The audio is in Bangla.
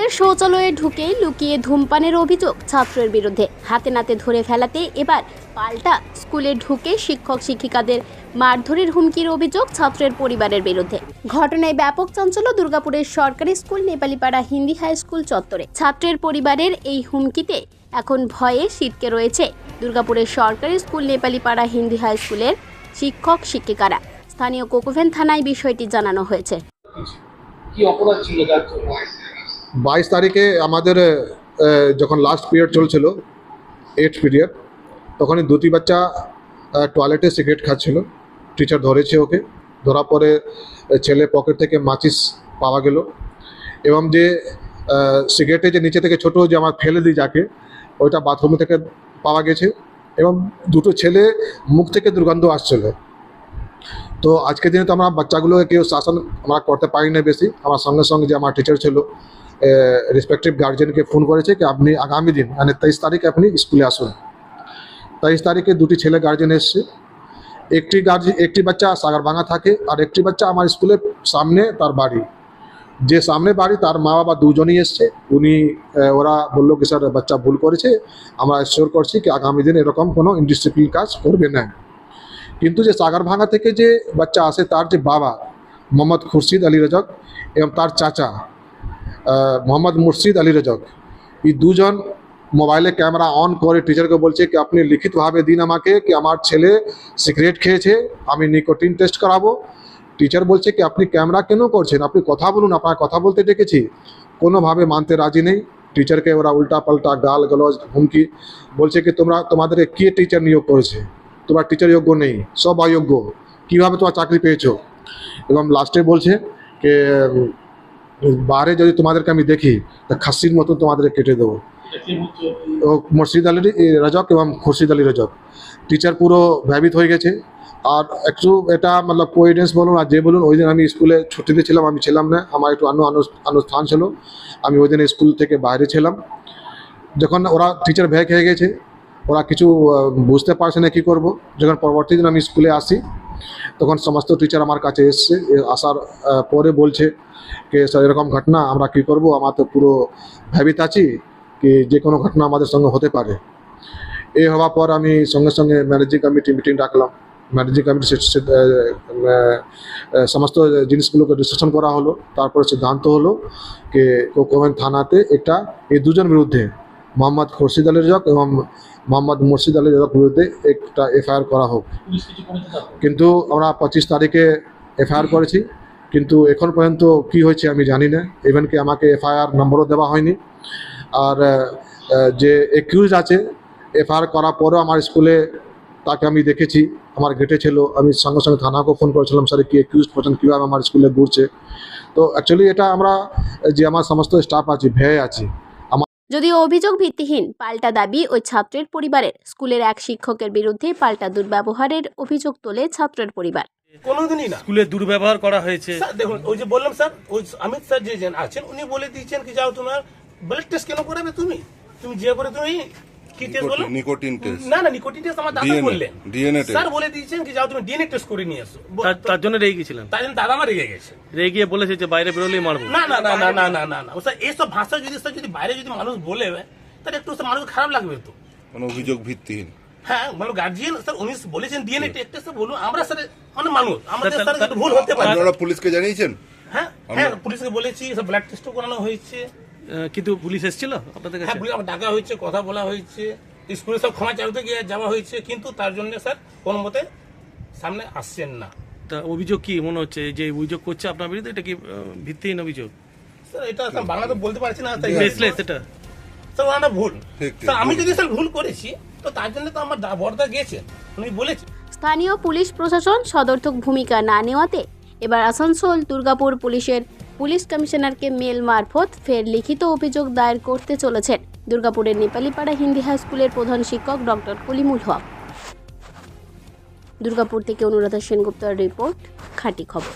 স্কুলের শৌচালয়ে ঢুকে লুকিয়ে ধূমপানের অভিযোগ ছাত্রের বিরুদ্ধে। হাতে নাতে ধরে ফেলাতে এবার পাল্টা স্কুলে ঢুকে শিক্ষক শিক্ষিকাদের মারধরের হুমকির অভিযোগ ছাত্রের পরিবারের বিরুদ্ধে। ঘটনায় ব্যাপক চাঞ্চল্য দুর্গাপুরের সরকারি school Nepalipara Hindi high school চত্বরে। ছাত্রের পরিবারের এই হুমকিতে এখন ভয়ে সিটকে রয়েছে দুর্গাপুরের সরকারি স্কুল নেপালিপাড়া হিন্দি হাই স্কুলের শিক্ষক শিক্ষিকারা। স্থানীয় কোকোভেন থানায় বিষয়টি জানানো হয়েছে। কি অপরাধ ছিল? 22 তারিখে আমাদের যখন লাস্ট পিরিয়ড চলছিল 8th পিরিয়ড, তখনই দুটি বাচ্চা টয়লেটে সিগারেট খাচ্ছিল। টিচার ধরেছে ওকে, ধরার পরে ছেলে পকেট থেকে মাচিস পাওয়া গেল এবং যে সিগারেটে যে নিচে থেকে ছোটো যে আমার ফেলে দিই যাকে, ওইটা বাথরুম থেকে পাওয়া গেছে এবং দুটো ছেলে মুখ থেকে দুর্গন্ধ আসছিল। তো আজকের দিনে তো আমরা বাচ্চাগুলোকে কেউ শাসন আমরা করতে পারি না বেশি। আমার সঙ্গে সঙ্গে যে আমার টিচার ছিল রেসপেক্টিভ গার্জিয়ানকে ফোন করেছে কি আপনি আগামী দিন মানে 23 তারিখে আপনি স্কুলে আসুন। 23 তারিখে দুটি ছেলে গার্জিয়ান এসছে। একটি বাচ্চা সাগরভাঙা থাকে আর একটি বাচ্চা আমার স্কুলের সামনে তার বাড়ি। যে সামনে বাড়ি তার মা বাবা দুজনই এসছে। ওরা বললো কি স্যার বাচ্চা ভুল করেছে, আমরা এনশিওর করছি কি আগামী দিন এরকম কোনো ইনডিসিপ্লিন কাজ করবে না। কিন্তু যে সাগরভাঙা থেকে যে বাচ্চা আসে তার যে বাবা মোহাম্মদ খুরশিদ আলী রজক এবং তার চাচা মোহাম্মদ মুর্শিদ আলী রজক, এই দুজন মোবাইলে ক্যামেরা অন করে টিচারকে বলছে কি আপনি লিখিতভাবে দিন আমাকে কি আমার ছেলে সিগারেট খেয়েছে, আমি নিকোটিন টেস্ট করাবো। টিচার বলছে কি আপনি ক্যামেরা কেন করছেন, আপনি কথা বলুন, আপনার কথা বলতে ডেকেছি। কোনোভাবে মানতে রাজি নেই। টিচারকে ওরা উল্টা পাল্টা গাল গলজ হুমকি বলছে কি তোমাদেরকে কে টিচার নিয়োগ করেছে, তোমার টিচার যোগ্য নেই, সব অযোগ্য, কীভাবে তোমার চাকরি পেয়েছো। এবং লাস্টে বলছে যে বাইরে যদি তোমাদেরকে আমি দেখি তা খাসির মতো তোমাদের কেটে দেবো। ও মুর্শিদ আলী রজক এবং খুরশিদ আলী রজক। টিচার পুরো ভয়ভীত হয়ে গেছে। আর একটু এটা মতলব কোইডেন্স বলুন আর যে বলুন, ওই দিন আমি স্কুলে ছুটিতে ছিলাম, আমি ছিলাম না, আমার একটু অনুষ্ঠান ছিল, আমি ওই দিন স্কুল থেকে বাইরে ছিলাম। যখন ওরা টিচার ভয় খেয়ে গেছে, ওরা কিছু বুঝতে পারছে না কী করবো। যখন পরবর্তী দিন আমি স্কুলে আসি তখন সমস্ত টিচার আমার কাছে এসছে। আসার পরে বলছে যে স্যার এরকম ঘটনা, আমরা কী করবো, আমার তো পুরো ভয়ভীত আছি কি যে কোনো ঘটনা আমাদের সঙ্গে হতে পারে। এই হওয়ার পর আমি সঙ্গে সঙ্গে ম্যানেজিং কমিটি মিটিং ডাকলাম। ম্যানেজিং কমিটি সমস্ত জিনিসগুলোকে ডিসকাশন করা হলো। তারপরে সিদ্ধান্ত হলো যে কোকোভেন থানাতে এই দুজন বিরুদ্ধে মোহাম্মদ খুরশিদ আলী রজক এবং মোহাম্মদ মুর্শিদ আলী রজক বিরুদ্ধে একটা এফআইআর করা হোক। কিন্তু আমরা 25 তারিখে এফআইআর করেছি, কিন্তু এখন পর্যন্ত কি হয়েছে আমি জানি না। ইভেন কি আমাকে এফআইআর নম্বরও দেওয়া হয়নি। আর যে একিউজ আছে, এফআইআর করার পরেও আমার স্কুলে তাকে আমি দেখেছি, আমার গেটে ছিল। আমি সঙ্গে সঙ্গে থানাকে ফোন করেছিলাম স্যার কি একিউজ পার্সন কীভাবে আমার স্কুলে ঘুরছে। তো অ্যাকচুয়ালি এটা আমরা যে আমার সমস্ত স্টাফ আছি ভয়ে আছি। যদিও অভিযোগ ভিত্তিহীন, পাল্টা দাবি ওই ছাত্রের পরিবারের। স্কুলের এক শিক্ষকের বিরুদ্ধে পাল্টা দুর্ব্যবহারের অভিযোগ তোলে ছাত্রের পরিবার। কোনোদিনই না স্কুলে দুর্ব্যবহার করা হয়েছে। দেখুন ওই যে বললাম স্যার, ওই অমিত স্যার যে আছেন উনি বলে দিয়েছেন কি যাও তোমার ব্লাড টেস্ট কেন করাবে, তুমি যে করে তুমি কি টেস্ট বলো, নিকোটিন টেস্ট। না নিকোটিন টেস্ট আমার দাদা বললেন, ডিএনএ টেস্ট স্যার বলে দিয়েছেন কি যাও তুমি ডিএনএ টেস্ট করে নিয়ে আসো। তার জন্য রেগে গেছিলেন? তাই জন্য দাদা আমার রেগে গেছে, রেগে গিয়ে বলেছে যে বাইরে বেরোলেই মারবো। না না না না না না না না স্যার এইসব ভাষা যদি বাইরে যদি মানুষ বলে তাহলে একটু মানুষ খারাপ লাগবে তো। কোনো অভিযোগ ভিত্তিহীন। হ্যাঁ মানে গার্জিয়ান স্যার উনি বলেছেন ডিএনএ টেস্ট বলুন, আমরা স্যার মানে মানুষ আমাদের স্যার একটু ভুল হতে পারে। আপনারা পুলিশকে জানিয়েছেন? হ্যাঁ হ্যাঁ পুলিশকে বলেছি, সব ব্লাড টেস্টও করানো হয়েছে। কিন্তু পুলিশ এসেছিল আপনাদের কাছে? হ্যাঁ পুলিশ আমার ডাকা হয়েছে, কথা বলা হয়েছে, স্কুলে সব ক্ষমা চাইতে গিয়ে যাওয়া হয়েছে, কিন্তু তার জন্য স্যার কোনো মতে সামনে আসছেন না। তা অভিযোগ কি মনে হচ্ছে যে অভিযোগ করছে আপনার বিরুদ্ধে, এটা কি ভিত্তিহীন অভিযোগ? স্যার এটা স্যার বাংলাতে বলতে পারছি না সেটা স্যার ওনারা ভুল। স্যার আমি যদি স্যার ভুল করেছি তো তার জন্য তো আমার বড়দা গিয়েছেন, উনি বলেছেন। স্থানীয় পুলিশ প্রশাসন সদর্থক ভূমিকা না নেওয়াতে এবার আসানসোল দুর্গাপুর পুলিশের পুলিশ কমিশনারকে মেল মারফত ফের লিখিত অভিযোগ দায়ের করতে চলেছেন দুর্গাপুরের নেপালিপাড়া হিন্দি হাই স্কুলের প্রধান শিক্ষক ডক্টর কলিমুল হক। দুর্গাপুর থেকে অনুরাধা সেনগুপ্তের রিপোর্ট, খাঁটি খবর।